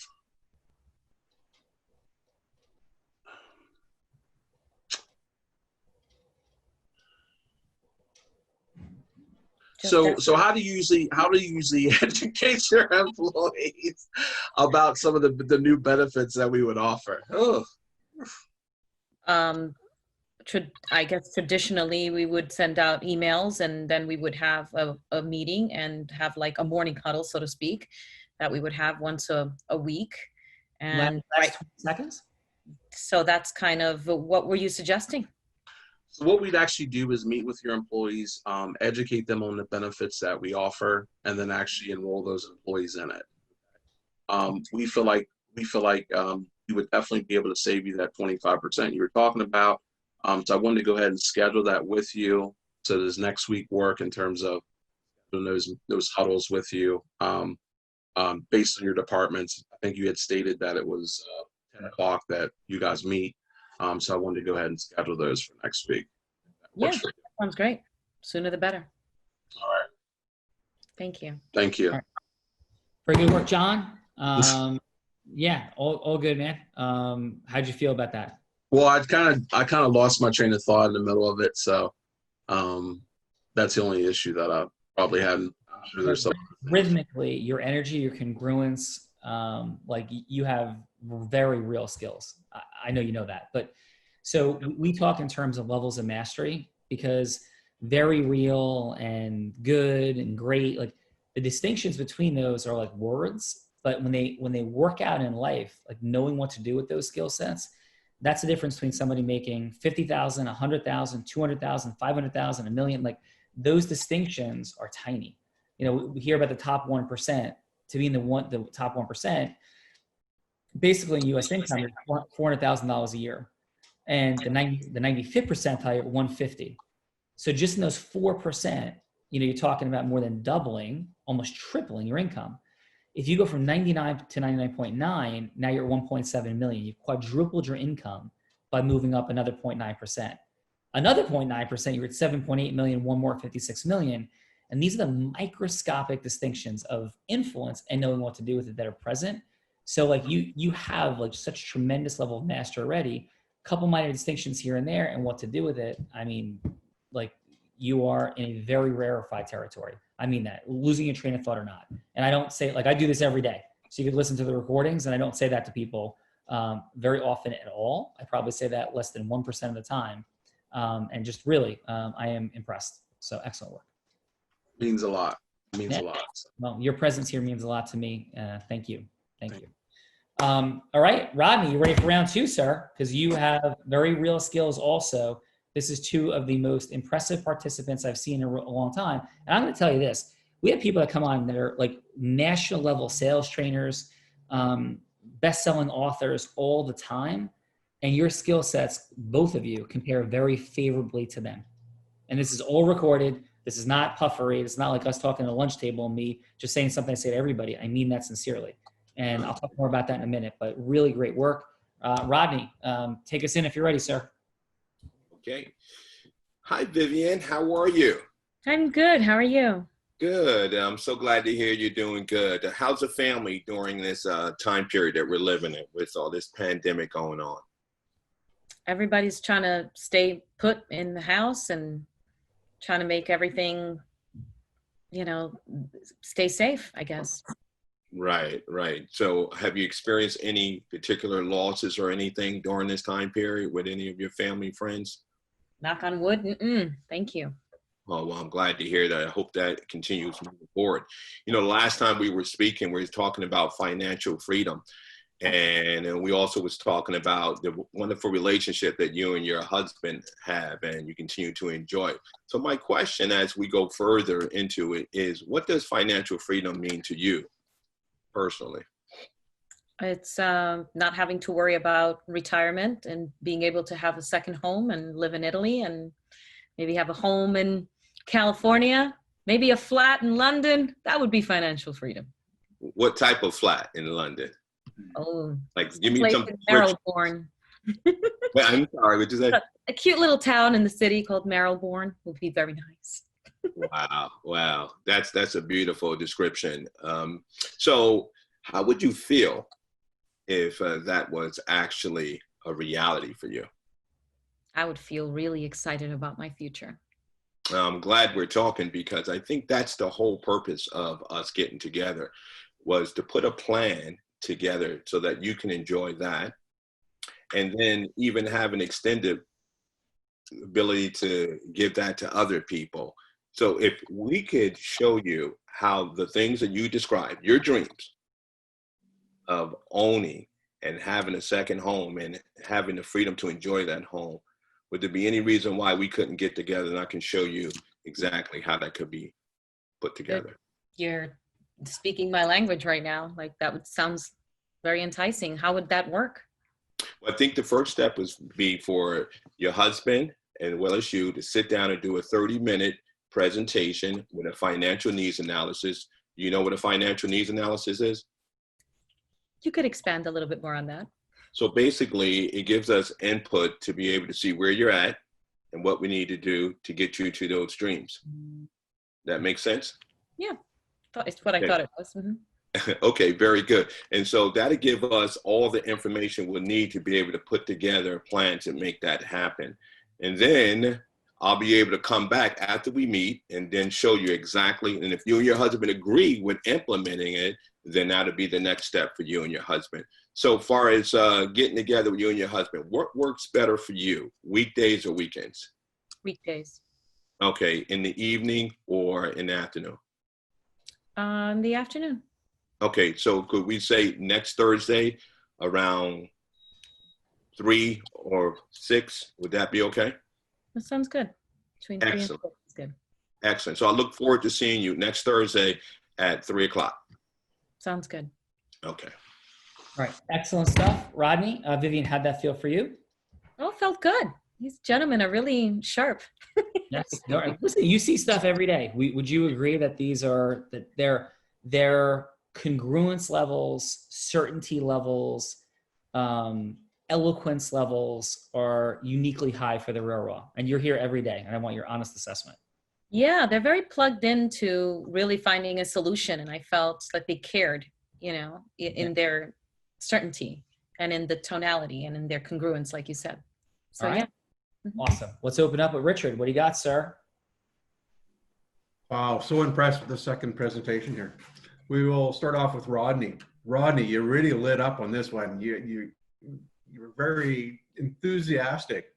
So how do you usually educate your employees about some of the new benefits that we would offer? Oh. I guess traditionally we would send out emails and then we would have a meeting and have like a morning huddle, so to speak, that we would have once a week. And last 20 seconds. So that's kind of what were you suggesting? So what we'd actually do is meet with your employees, educate them on the benefits that we offer, and then actually enroll those employees in it. We feel like we would definitely be able to save you that 25% you were talking about. So I wanted to go ahead and schedule that with you. So does next week work in terms of those huddles with you based on your departments? I think you had stated that it was 10 o'clock that you guys meet. So I wanted to go ahead and schedule those for next week. Yeah, sounds great. Sooner the better. All right. Thank you. Thank you. Right. Very good work, John. Yeah, all good, man. How'd you feel about that? Well, I kind of lost my train of thought in the middle of it, so that's the only issue that I probably had. I'm sure there's some Rhythmically, your energy, your congruence, like you have very real skills. I know you know that, but so we talk in terms of levels of mastery, because very real and good and great, like the distinctions between those are like words, but when they work out in life, like knowing what to do with those skill sets, that's the difference between somebody making 50,000, 100,000, 200,000, 500,000, a million. Like those distinctions are tiny. You know, we hear about the top 1%. To be in the top 1%, basically in U.S. income, is $400,000 a year, and the 95th percentile, 150. So just in those 4%, you know, you're talking about more than doubling, almost tripling your income. If you go from 99 to 99.9, now you're at 1.7 million. You've quadrupled your income by moving up another 0.9%. Another 0.9%, you're at 7.8 million, one more 56 million. And these are the microscopic distinctions of influence and knowing what to do with it that are present. So like you have like such tremendous level of mastery already, a couple minor distinctions here and there and what to do with it. I mean, like you are in a very rarefied territory. I mean that, losing your train of thought or not. And I don't say, like I do this every day. So you could listen to the recordings, and I don't say that to people very often at all. I probably say that less than 1% of the time. And just really, I am impressed. So excellent work. means a lot. Means a lot. Well, your presence here means a lot to me. Thank you. Thank you. All right, Rodney, you ready for round two, sir? Because you have very real skills also. This is two of the most impressive participants I've seen in a long time. And I'm going to tell you this. We have people that come on that are like national level sales trainers, best-selling authors all the time. And your skill sets, both of you, compare very favorably to them. And this is all recorded. This is not puffery. It's not like us talking at a lunch table and me just saying something I say to everybody. I mean that sincerely. And I'll talk more about that in a minute, but really great work. Rodney, take us in if you're ready, sir. Okay. Hi, Vivian. How are you? I'm good. How are you? Good. I'm so glad to hear you're doing good. How's the family during this time period that we're living in with all this pandemic going on? Everybody's trying to stay put in the house and trying to make everything, you know, stay safe, I guess. Right, right. So have you experienced any particular losses or anything during this time period with any of your family, friends? Knock on wood. Thank you. Oh, well, I'm glad to hear that. I hope that continues moving forward. You know, the last time we were speaking, we were talking about financial freedom. And we also was talking about the wonderful relationship that you and your husband have and you continue to enjoy. So my question as we go further into it is, what does financial freedom mean to you personally? It's not having to worry about retirement and being able to have a second home and live in Italy and maybe have a home in California, maybe a flat in London. That would be financial freedom. What type of flat in London? Oh, like give me some. Marylebone. Wait, I'm sorry, what did you say? A cute little town in the city called Marylebone would be very nice. Wow, that's a beautiful description. So how would you feel if that was actually a reality for you? I would feel really excited about my future. I'm glad we're talking because I think that's the whole purpose of us getting together, was to put a plan together so that you can enjoy that and then even have an extended ability to give that to other people. So if we could show you how the things that you described, your dreams of owning and having a second home and having the freedom to enjoy that home, would there be any reason why we couldn't get together and I can show you exactly how that could be put together? You're speaking my language right now. Like sounds very enticing. How would that work? Well, I think the first step would be for your husband as well as you to sit down and do a 30-minute presentation with a financial needs analysis. You know what a financial needs analysis is? You could expand a little bit more on that. So basically, it gives us input to be able to see where you're at and what we need to do to get you to those dreams. That makes sense? Yeah, it's what I thought it was. Mm-hmm. Okay, very good. And so that'll give us all the information we'll need to be able to put together a plan to make that happen. And then I'll be able to come back after we meet and then show you exactly. And if you and your husband agree with implementing it, then that'll be the next step for you and your husband. So far as getting together with you and your husband, what works better for you, weekdays or weekends? Weekdays. Okay, in the evening or in the afternoon? The afternoon. Okay, so could we say next Thursday around 3 or 6? Would that be okay? That sounds good. Between 3 and 6 is good. Excellent. So I look forward to seeing you next Thursday at 3 o'clock. Sounds good. Okay. All right. Excellent stuff. Rodney, Vivian, how'd that feel for you? Oh, felt good. These gentlemen are really sharp. Yes. No, listen, you see stuff every day. Would you agree that these are, that their congruence levels, certainty levels, eloquence levels are uniquely high for the Real Raw? And you're here every day, and I want your honest assessment. Yeah, they're very plugged into really finding a solution, and I felt that they cared, you know, in their certainty and in the tonality and in their congruence, like you said. So All right. yeah. Awesome. Let's open up with Richard. What do you got, sir? Wow, so impressed with the second presentation here. We will start off with Rodney. Rodney, you really lit up on this one. You were very enthusiastic,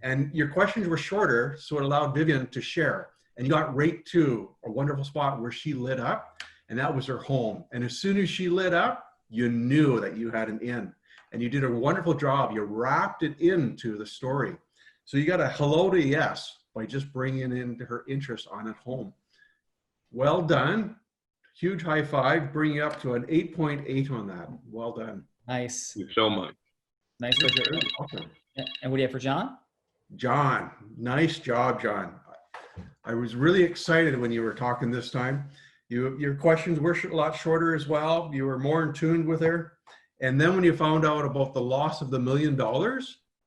and your questions were shorter, so it allowed Vivian to share. And you got right to a wonderful spot where she lit up, and that was her home. And as soon as she lit up, you knew that you had an in, and you did a wonderful job. You wrapped it into the story. So you got a hello to yes by just bringing in her interest on at home. Well done. Huge high five, bringing up to an 8.8 on that. Well done. Nice. Thank you so much. Nice, Richard. Awesome. And what do you have for John? John, nice job, John. I was really excited when you were talking this time. Your questions were a lot shorter as well. You were more in tune with her. And then when you found out about the loss of the $1 million,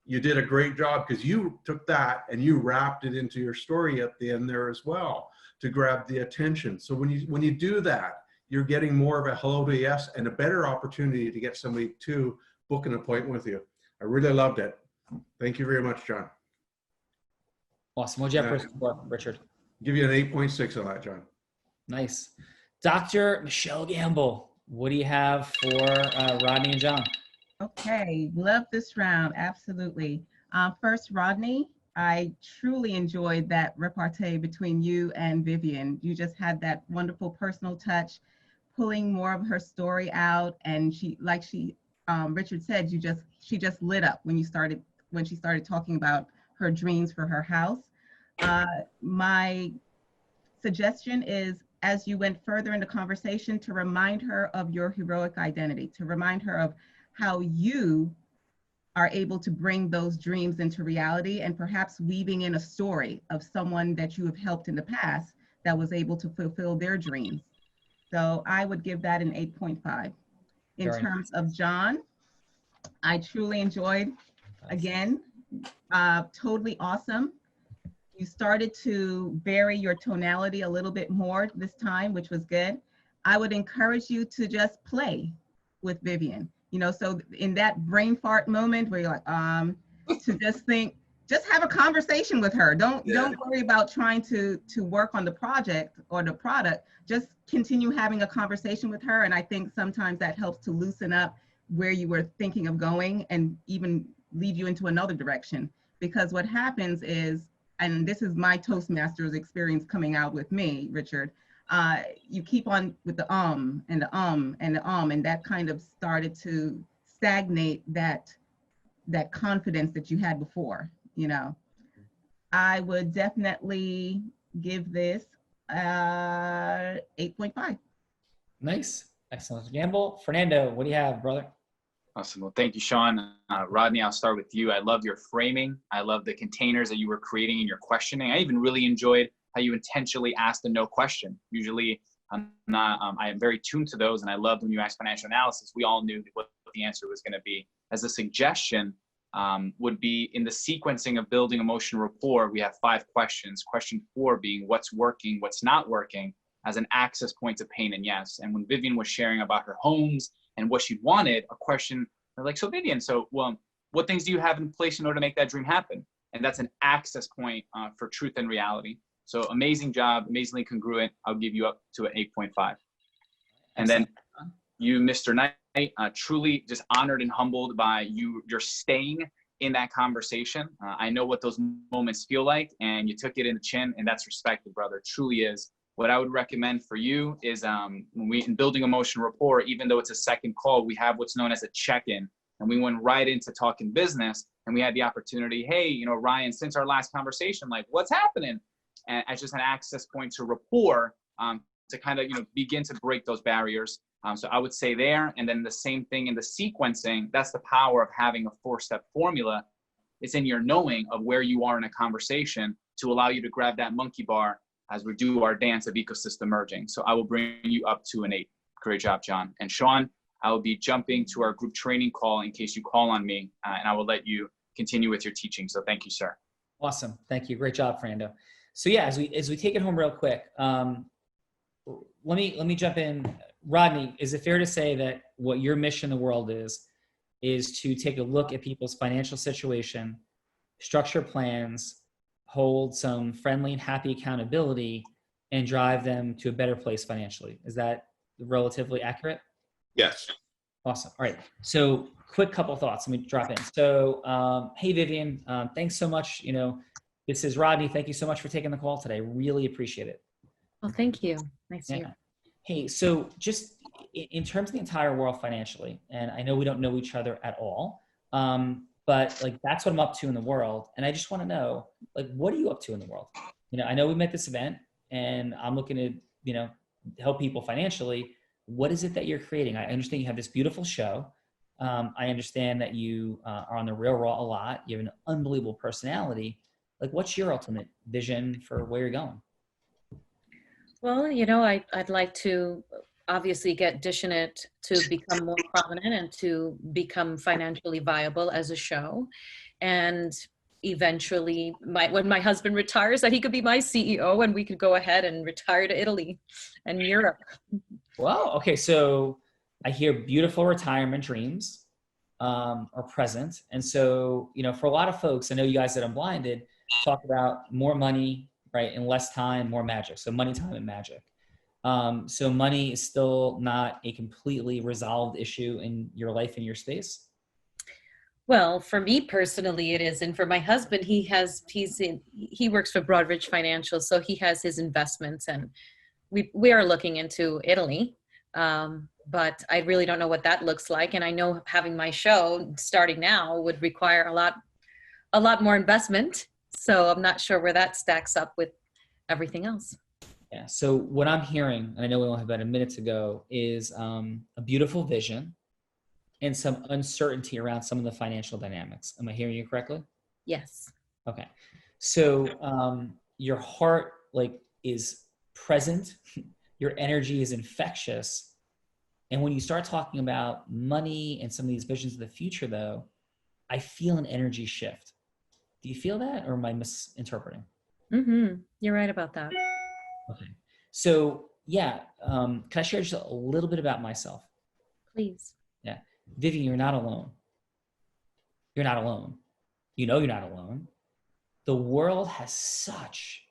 you did a great job, because you took that and you wrapped it into your story at the end there as well to grab the attention. So when you do that, you're getting more of a hello to yes and a better opportunity to get somebody to book an appointment with you. I really loved it. Thank you very much, John. Awesome. What'd you have for Richard? Give you an 8.6 on that, John. Nice. Dr. Michelle Gamble, what do you have for Rodney and John? Okay, love this round, absolutely. First, Rodney, I truly enjoyed that repartee between you and Vivian. You just had that wonderful personal touch, pulling more of her story out, and Richard said, she just lit up when she started talking about her dreams for her house. My suggestion is, as you went further into conversation, to remind her of your heroic identity, to remind her of how you are able to bring those dreams into reality, and perhaps weaving in a story of someone that you have helped in the past that was able to fulfill their dreams. So I would give that an 8.5. In terms of John, I truly enjoyed, again, totally awesome. You started to vary your tonality a little bit more this time, which was good. I would encourage you to just play with Vivian. You know, so in that brain fart moment where you're like, to just think, just have a conversation with her. Don't worry about trying to work on the project or the product. Just continue having a conversation with her. And I think sometimes that helps to loosen up where you were thinking of going and even lead you into another direction. Because what happens is, and this is my Toastmasters experience coming out with me, Richard, you keep on with the and the and the and that kind of started to stagnate that confidence that you had before, you know. I would definitely give this 8.5. Nice. Excellent. Gamble. Fernando, what do you have, brother? Awesome. Well, thank you, Sean. Rodney, I'll start with you. I love your framing. I love the containers that you were creating in your questioning. I even really enjoyed how you intentionally asked a no question. Usually I am very tuned to those, and I loved when you asked financial analysis. We all knew what the answer was going to be. As a suggestion would be, in the sequencing of building emotional rapport, we have 5 questions. Question 4 being what's working, what's not working. as an access point to pain and yes. And when Vivian was sharing about her homes and what she wanted, a question, they're like, so Vivian, so well, what things do you have in place in order to make that dream happen? And that's an access point for truth and reality. So amazing job, amazingly congruent. I'll give you up to an 8.5. And then you, Mr. Knight, truly just honored and humbled by you're staying in that conversation. I know what those moments feel like, and you took it in the chin, and that's respected, brother. It truly is. What I would recommend for you is when in building emotional rapport, even though it's a second call, we have what's known as a check-in. And we went right into talking business, and we had the opportunity, hey, you know, Ryan, since our last conversation, like, what's happening? And as just an access point to rapport, to kind of, you know, begin to break those barriers. So I would say there, and then the same thing in the sequencing. That's the power of having a 4-step formula. It's in your knowing of where you are in a conversation to allow you to grab that monkey bar as we do our dance of ecosystem merging. So I will bring you up to an 8. Great job, John. And Sean, I will be jumping to our group training call in case you call on me, and I will let you continue with your teaching. So thank you, sir. Awesome. Thank you. Great job, Fernando. So yeah, as we take it home real quick, let me jump in. Rodney, is it fair to say that what your mission in the world is to take a look at people's financial situation, structure plans, hold some friendly and happy accountability, and drive them to a better place financially? Is that relatively accurate? Yes. Awesome. All right. So quick couple thoughts. Let me drop in. So, hey, Vivian, thanks so much. You know, this is Rodney. Thank you so much for taking the call today. Really appreciate it. Well, thank you. Nice to hear. Hey, so just in terms of the entire world financially, and I know we don't know each other at all, but like that's what I'm up to in the world. And I just want to know, like, what are you up to in the world? You know, I know we met this event and I'm looking to, you know, help people financially. What is it that you're creating? I understand you have this beautiful show. I understand that you are on the Real Raw a lot. You have an unbelievable personality. Like, what's your ultimate vision for where you're going? Well, you know, I'd like to obviously get Dishing It to become more prominent and to become financially viable as a show. And eventually, when my husband retires, that he could be my CEO and we could go ahead and retire to Italy and Europe. Well, okay. So I hear beautiful retirement dreams are present. And so, you know, for a lot of folks, I know you guys that I'm blinded talk about more money, right? In less time, more magic. So money, time, and magic. So money is still not a completely resolved issue in your life and your space? Well, for me personally, it is. And for my husband, he works for Broadridge Financial. So he has his investments and we are looking into Italy. But I really don't know what that looks like. And I know having my show starting now would require a lot more investment. So I'm not sure where that stacks up with everything else. Yeah. So what I'm hearing, and I know we only have about a minute to go, is a beautiful vision and some uncertainty around some of the financial dynamics. Am I hearing you correctly? Yes. Okay. So your heart is present, your energy is infectious. And when you start talking about money and some of these visions of the future, though, I feel an energy shift. Do you feel that, or am I misinterpreting? Mm-hmm. You're right about that. Okay. So yeah, can I share just a little bit about myself? Please. Yeah. Vivian, you're not alone. You're not alone. You know you're not alone. The world has such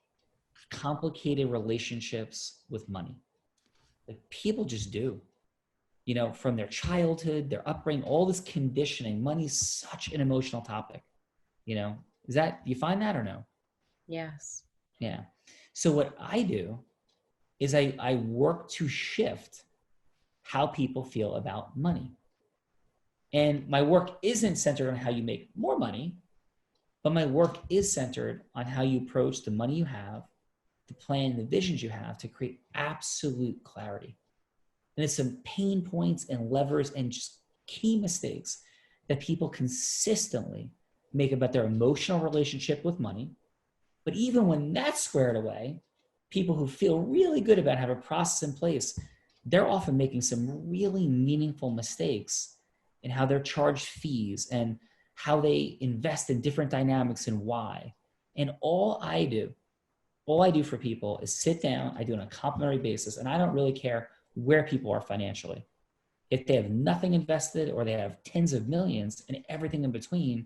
complicated relationships with money. Like, people just do. You know, from their childhood, their upbringing, all this conditioning, money's such an emotional topic. You know, do you find that or no? Yes. Yeah. So what I do is I work to shift how people feel about money. And my work isn't centered on how you make more money, but my work is centered on how you approach the money you have, the plan, the visions you have to create absolute clarity. And it's some pain points and levers and just key mistakes that people consistently make about their emotional relationship with money. But even when that's squared away, people who feel really good about having a process in place, they're often making some really meaningful mistakes in how they're charged fees and how they invest in different dynamics and why. And all I do all I do for people is sit down, I do it on a complimentary basis, and I don't really care where people are financially. If they have nothing invested or they have tens of millions and everything in between,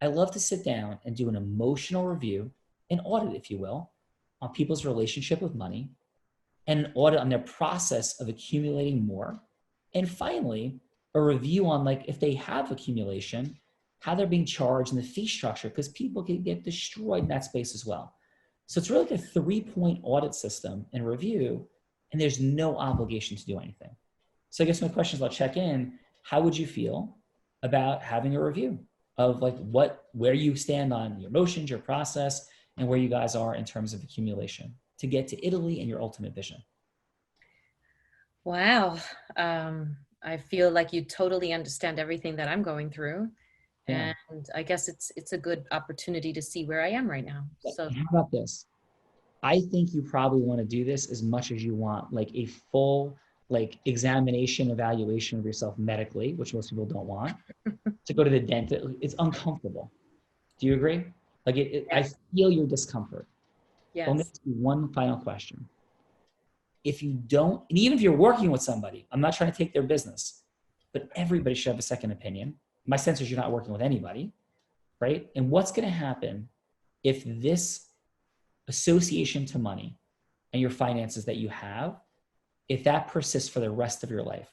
I love to sit down and do an emotional review, an audit, if you will, on people's relationship with money, and an audit on their process of accumulating more. And finally, a review on like if they have accumulation, how they're being charged and the fee structure, because people can get destroyed in that space as well. So it's really like a 3-point audit system and review, and there's no obligation to do anything. So I guess my question is, I'll check in. How would you feel about having a review of like where you stand on your emotions, your process, and where you guys are in terms of accumulation to get to Italy and your ultimate vision? Wow. I feel like you totally understand everything that I'm going through. Yeah. And I guess it's a good opportunity to see where I am right now. So How about this? I think you probably want to do this as much as you want, like a full like examination, evaluation of yourself medically, which most people don't want, to go to the dentist. It's uncomfortable. Do you agree? Like I feel your discomfort. yes. Let me ask you one final question. If you don't, and even if you're working with somebody, I'm not trying to take their business, but everybody should have a second opinion. My sense is you're not working with anybody, right? And what's going to happen if this association to money and your finances that you have, if that persists for the rest of your life?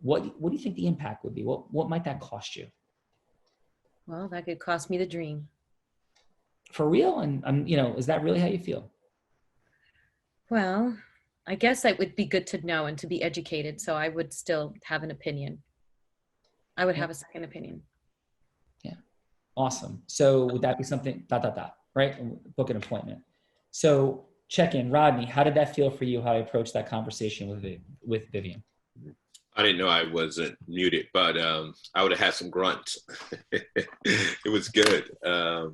What do you think the impact would be? What might that cost you? Well, that could cost me the dream. For real? And is that really how you feel? Well, I guess it would be good to know and to be educated. So I would still have an opinion. I would have a second opinion. Yeah. Awesome. So would that be something, right? Book an appointment. So check in. Rodney, how did that feel for you, how I approached that conversation with Vivian? I didn't know I wasn't muted, but I would have had some grunts. It was good. A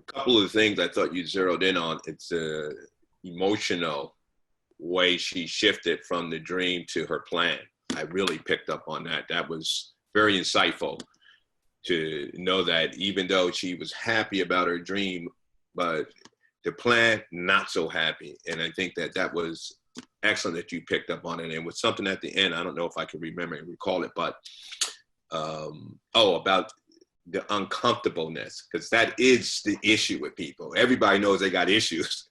couple of the things I thought you zeroed in on, it's a emotional way she shifted from the dream to her plan. I really picked up on that. That was very insightful to know that even though she was happy about her dream, but the plan, not so happy. And I think that was excellent that you picked up on it. And with something at the end, I don't know if I can remember and recall it, but about the uncomfortableness, because that is the issue with people. Everybody knows they got issues,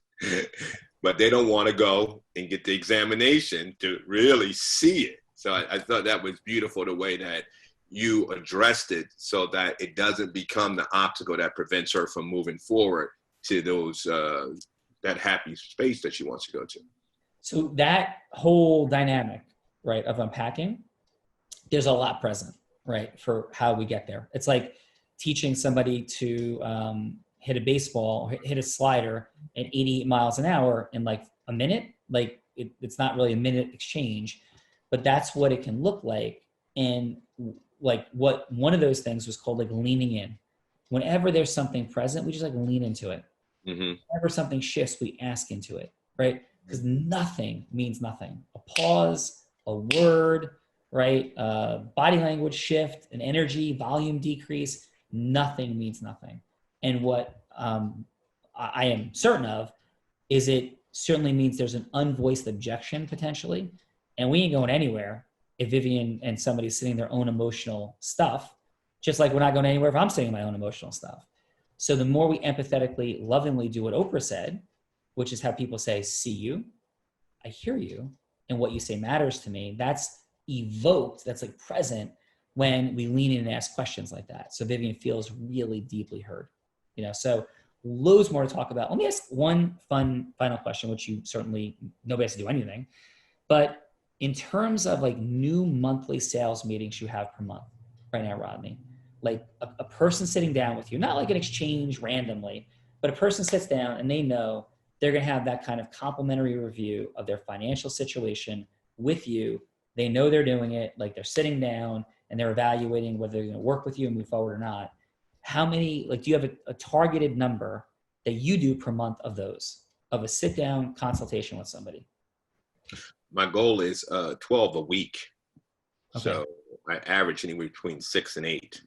but they don't want to go and get the examination to really see it. So I thought that was beautiful, the way that you addressed it so that it doesn't become the obstacle that prevents her from moving forward to those that happy space that she wants to go to. So that whole dynamic, right, of unpacking, there's a lot present, right, for how we get there. It's like teaching somebody to hit a baseball, hit a slider at 88 miles an hour in like a minute. Like it's not really a minute exchange, but that's what it can look like. And like what one of those things was called like leaning in. Whenever there's something present, we just like lean into it. Mm-hmm. Whenever something shifts, we ask into it, right? Because nothing means nothing. A pause, a word, right? Body language shift, an energy, volume decrease, nothing means nothing. And what I am certain of is it certainly means there's an unvoiced objection potentially. And we ain't going anywhere if Vivian and somebody's sitting their own emotional stuff, just like we're not going anywhere if I'm sitting my own emotional stuff. So the more we empathetically, lovingly do what Oprah said, which is how people say, see you, I hear you, and what you say matters to me, that's evoked, that's like present when we lean in and ask questions like that. So Vivian feels really deeply heard. So loads more to talk about. Let me ask one fun final question, which you certainly, nobody has to do anything, but in terms of like new monthly sales meetings you have per month right now, Rodney, like a person sitting down with you, not like an exchange randomly, but a person sits down and they know they're going to have that kind of complimentary review of their financial situation with you. They know they're doing it, like they're sitting down and they're evaluating whether they're going to work with you and move forward or not. How many, like, do you have a targeted number that you do per month of those, of a sit down consultation with somebody? My goal is 12 a week. Okay. So I average anywhere between 6 and 8.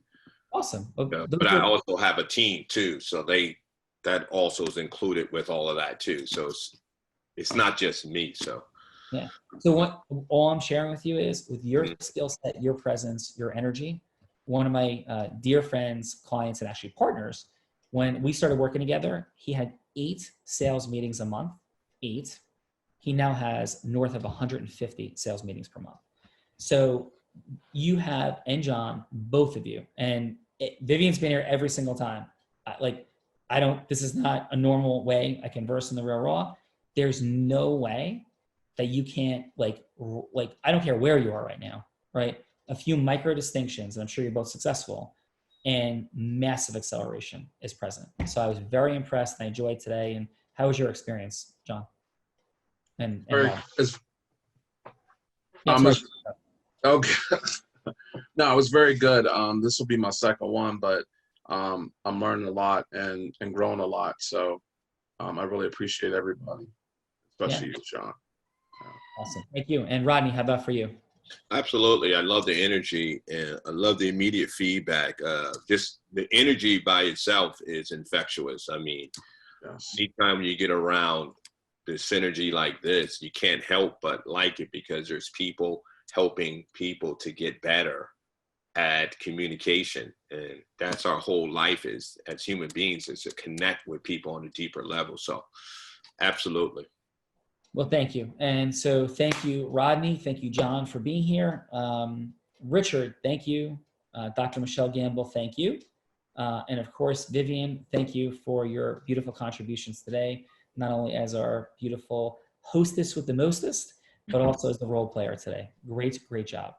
Awesome. But I also have a team too. So they that also is included with all of that too. So it's not just me. So yeah. So what all I'm sharing with you is with your skill set, your presence, your energy. One of my dear friends, clients, and actually partners, when we started working together, he had 8 sales meetings a month. 8. He now has north of 150 sales meetings per month. So you have, and John, both of you, and Vivian's been here every single time. This is not a normal way I converse in the Real Raw. There's no way that you can't I don't care where you are right now, right? A few micro distinctions, and I'm sure you're both successful, and massive acceleration is present. So I was very impressed and I enjoyed today. And how was your experience, John? And Very, Rob? okay. No, it was very good. This will be my second one, but I'm learning a lot and growing a lot. So I really appreciate everybody, especially you, John. Awesome. Thank you. And Rodney, how about for you? absolutely. I love the energy and I love the immediate feedback. Just the energy by itself is infectious. I mean, Yes. anytime you get around the synergy like this, you can't help but like it because there's people helping people to get better at communication. And that's our whole life is as human beings, is to connect with people on a deeper level. So absolutely. Well, thank you. And so thank you, Rodney. Thank you, John, for being here. Richard, thank you. Dr. Michelle Gamble, thank you. And of course, Vivian, thank you for your beautiful contributions today, not only as our beautiful hostess with the mostest, but also as the role player today. Great, great job.